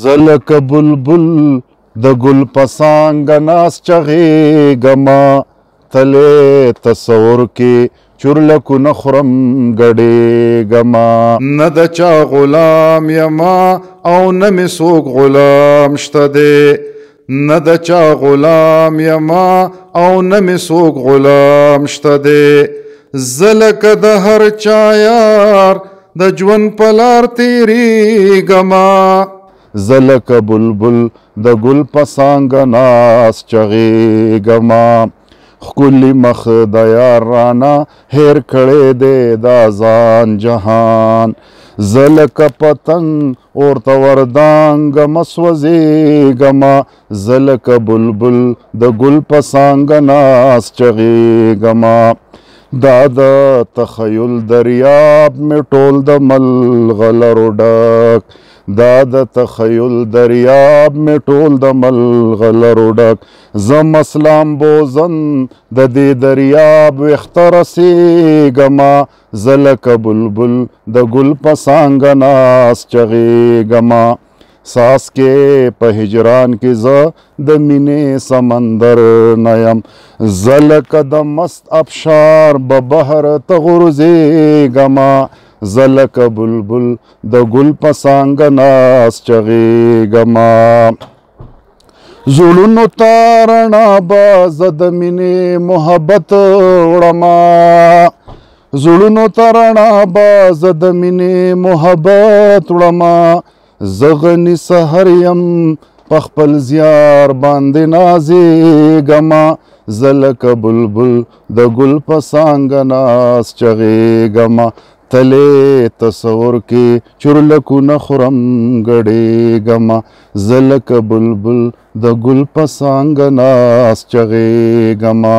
زلک بلبل د ګل پسانګ ناس چغېږما تلې تصور کې چورلکو نه خورم ګډېږما نه د چا غلام یما او نه مې څوک غلام شته دی نه د چا غلام یما او نه مې څوک غلام شته دی زه لکه د هر چا یار د ژوند په لار تېرېږما زه لکه بلبل د ګل په څانګه ناست چغېږما ښکلي مخ د یار رانه هېر کړی دی دا ځان جهان زه لکه پتنګ اورته وردانګمه سوځېږمه زه لکه بلبل د ګل په څانګه ناست چغېږمه دا د تخیل دریاب مې ټول د ملغلرو ډک دا د تخیل دریاب مې ټول د ملغلرو ډک زه مسلام بوزن د دې دریاب ویښته رسېږمه زه لکه بلبل د ګل په څانګه ناست چغېږمه څاڅکې په هجران کې زه د مینې سمندر نه یم زه لکه د مست ابشار به بحر ته غورځېږمه زه لکه بلبل د ګل په څانګه ناست چغېږمه زړونو ته رڼا به زه د مینې محبت وړمه زړونو ته رڼا به زه د مینې محبت وړمه زه غني سحر یم په خپل زیار باندې نازېږمه زه لکه بلبل د ګل په څانګه ناست چغېږمه تلې تصور کې چورلکو نه خورم ګډېږمه زه لکه بلبل د ګل په څانګه ناست چغېږمه